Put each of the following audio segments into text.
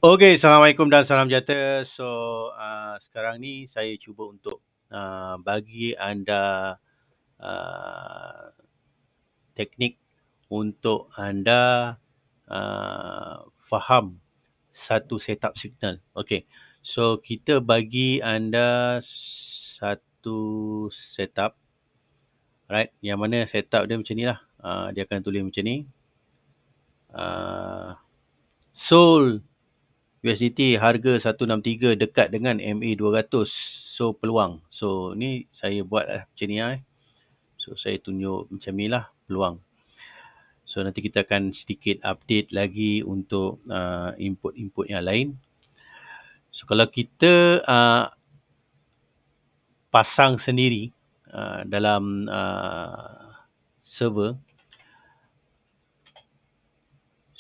Okey, Assalamualaikum dan salam sejahtera. So, sekarang ni saya cuba untuk bagi anda uh, teknik untuk anda faham satu setup signal. Okey. So, kita bagi anda satu setup, right? Yang mana setup dia macam ni lah. Dia akan tulis macam ni. Sold USDT harga 163 dekat dengan MA 200. So peluang. So ni saya buat macam ni lah. So saya tunjuk macam ni lah peluang. So nanti kita akan sedikit update lagi untuk input-input yang lain. So kalau kita pasang sendiri dalam server.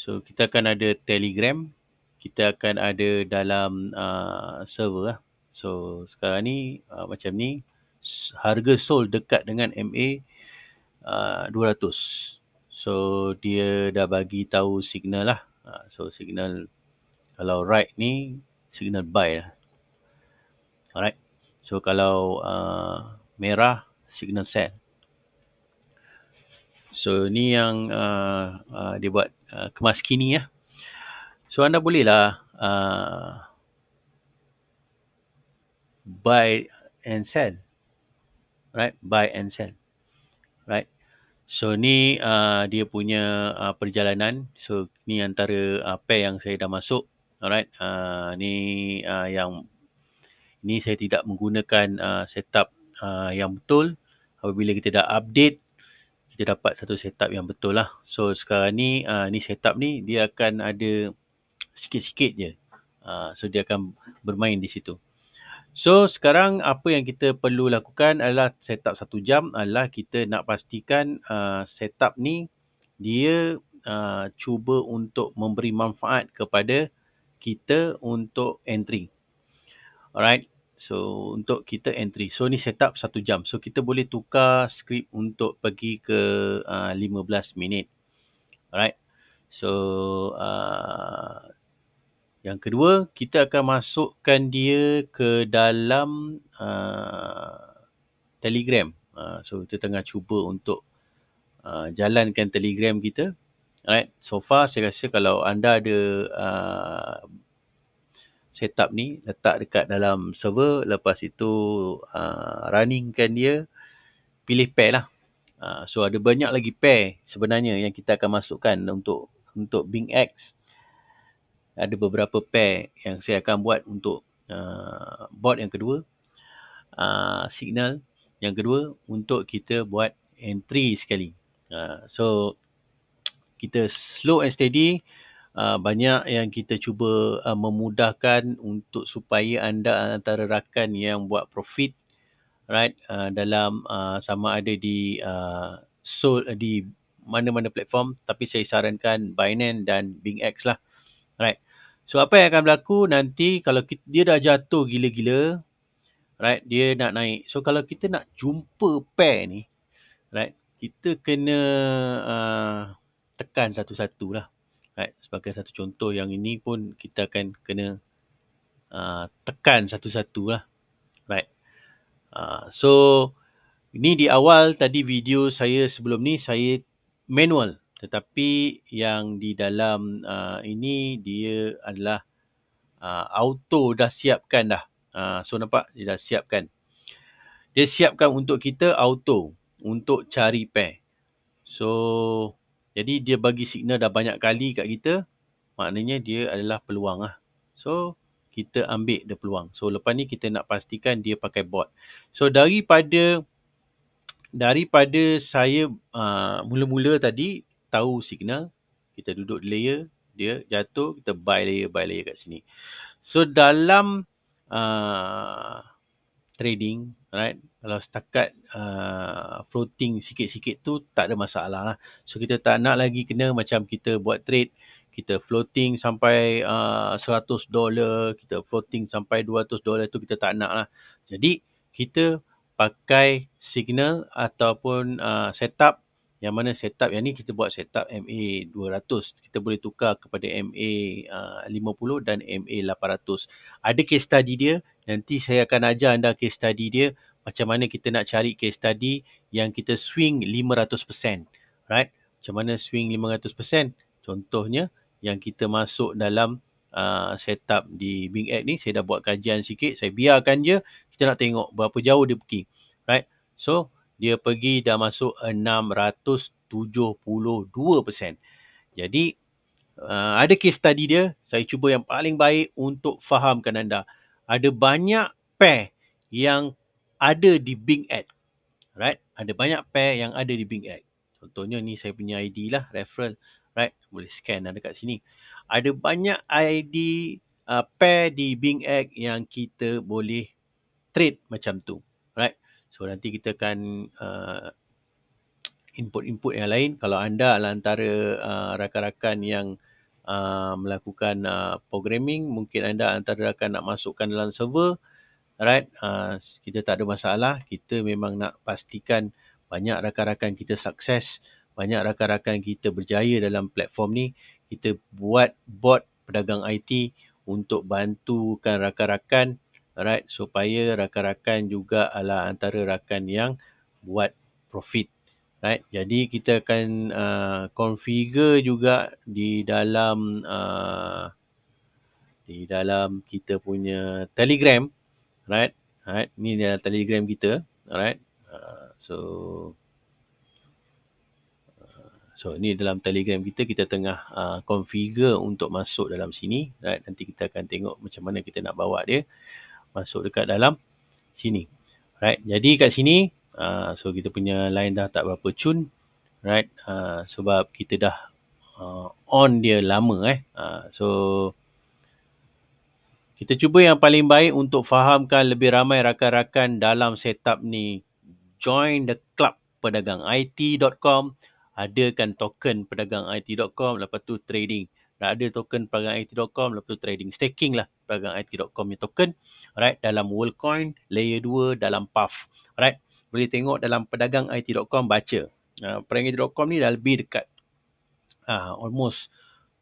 So kita akan ada Telegram. Kita akan ada dalam server lah. So sekarang ni macam ni, harga sold dekat dengan MA 200. So dia dah bagi tahu signal lah. So signal kalau right ni signal buy lah. Alright. So kalau merah signal sell. So ni yang dia buat kemas kini lah. So anda bolehlah buy and sell. Right, buy and sell. Right. So ni dia punya perjalanan. So ni antara pair yang saya dah masuk. Alright. Ni yang ni saya tidak menggunakan setup yang betul. Apabila kita dah update, kita dapat satu setup yang betul lah. So sekarang ni ni setup ni dia akan ada sikit-sikit je. So dia akan bermain di situ. So sekarang apa yang kita perlu lakukan adalah setup 1 jam adalah kita nak pastikan setup ni dia cuba untuk memberi manfaat kepada kita untuk entry. Alright. So untuk kita entry. So ni setup 1 jam. So kita boleh tukar skrip untuk pergi ke 15 minit. Alright. So yang kedua, kita akan masukkan dia ke dalam Telegram. So kita tengah cuba untuk jalankan Telegram kita. Alright. So far saya rasa kalau anda ada setup ni, letak dekat dalam server, lepas itu runningkan dia, pilih pair lah. So ada banyak lagi pair sebenarnya yang kita akan masukkan untuk BingX. Ada beberapa pair yang saya akan buat untuk bot yang kedua, signal yang kedua untuk kita buat entry sekali. So kita slow and steady, banyak yang kita cuba memudahkan untuk supaya anda antara rakan yang buat profit, right, dalam sama ada di di mana-mana platform, tapi saya sarankan Binance dan BingX lah. Right. So apa yang akan berlaku nanti kalau dia dah jatuh gila-gila, right, dia nak naik. So kalau kita nak jumpa pair ni, right, kita kena tekan satu-satu lah. Right. Sebagai satu contoh yang ini pun kita akan kena tekan satu-satu lah. Right. So ini di awal tadi video saya sebelum ni saya manual. Tetapi yang di dalam ini dia adalah auto dah siapkan dah. So nampak dia dah siapkan. Dia siapkan untuk kita auto untuk cari pair. So jadi dia bagi signal dah banyak kali kat kita. Maknanya dia adalah peluang lah. So kita ambil dia peluang. So lepas ni kita nak pastikan dia pakai bot. So daripada saya mula-mula tadi tahu signal, kita duduk di layer, dia jatuh, kita buy layer kat sini. So dalam trading, right, kalau setakat floating sikit-sikit tu tak ada masalah lah. So kita tak nak lagi kena macam kita buat trade, kita floating sampai $100, kita floating sampai $200 tu kita tak nak lah. Jadi kita pakai signal ataupun setup Yang mana setup yang ni kita buat setup MA 200. Kita boleh tukar kepada MA 50 dan MA 800. Ada case study dia. Nanti saya akan ajar anda case study dia. Macam mana kita nak cari case study yang kita swing 500%. Right? Macam mana swing 500%? Contohnya yang kita masuk dalam setup di Bing X ni. Saya dah buat kajian sikit. Saya biarkan je. Kita nak tengok berapa jauh dia pergi. Right? So, dia pergi dah masuk 672%. Jadi, ada case study dia. Saya cuba yang paling baik untuk fahamkan anda. Ada banyak pair yang ada di Bing X. Right? Ada banyak pair yang ada di Bing X. Contohnya ni saya punya ID lah, referral. Right? Boleh scan ada kat sini. Ada banyak ID pair di Bing X yang kita boleh trade macam tu. Right? So nanti kita akan input-input yang lain. Kalau anda adalah antara rakan-rakan yang melakukan programming, mungkin anda antara rakan nak masukkan dalam server, right? Kita tak ada masalah. Kita memang nak pastikan banyak rakan-rakan kita sukses, banyak rakan-rakan kita berjaya dalam platform ni. Kita buat bot pedagang IT untuk bantukan rakan-rakan, right, supaya rakan-rakan juga adalah antara rakan yang buat profit, right. Jadi kita akan configure juga di dalam kita punya Telegram, right. Ni dalam Telegram kita, right. So ni dalam Telegram kita tengah configure untuk masuk dalam sini, right. Nanti kita akan tengok macam mana kita nak bawa dia masuk dekat dalam sini, right. Jadi kat sini so kita punya line dah tak berapa cun, right. Sebab kita dah on dia lama so kita cuba yang paling baik untuk fahamkan lebih ramai rakan-rakan dalam setup ni. Join the club pedagangit.com. Adakan token pedagangit.com, lepas tu trading. Ada token pedagangit.com, lepas tu trading. Staking lah pedagangit.com ni token. Right, dalam Worldcoin, layer 2, dalam Puff. Right, boleh tengok dalam pedagangit.com, baca. Pedagangit.com ni dah lebih dekat almost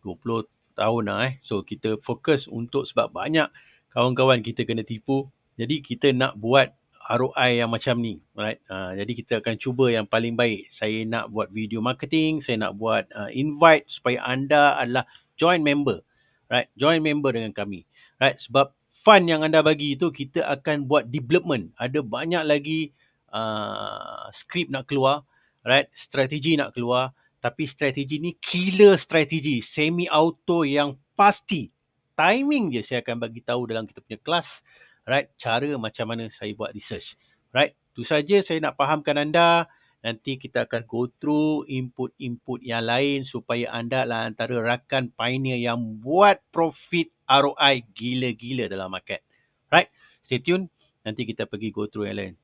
20 tahun lah So kita fokus untuk, sebab banyak kawan-kawan kita kena tipu. Jadi kita nak buat ROI yang macam ni, right? Jadi kita akan cuba yang paling baik. Saya nak buat video marketing, saya nak buat invite supaya anda adalah join member, right? Join member dengan kami, right? Sebab fund yang anda bagi itu kita akan buat development. Ada banyak lagi script nak keluar, right? Strategi nak keluar, tapi strategi ni killer strategi, semi auto yang pasti. Timing je saya akan bagi tahu dalam kita punya kelas. Right, cara macam mana saya buat research. Right, itu saja saya nak fahamkan anda. Nanti kita akan go through input-input yang lain supaya anda lah antara rakan pioneer yang buat profit ROI gila-gila dalam market. Right, stay tune. Nanti kita pergi go through yang lain.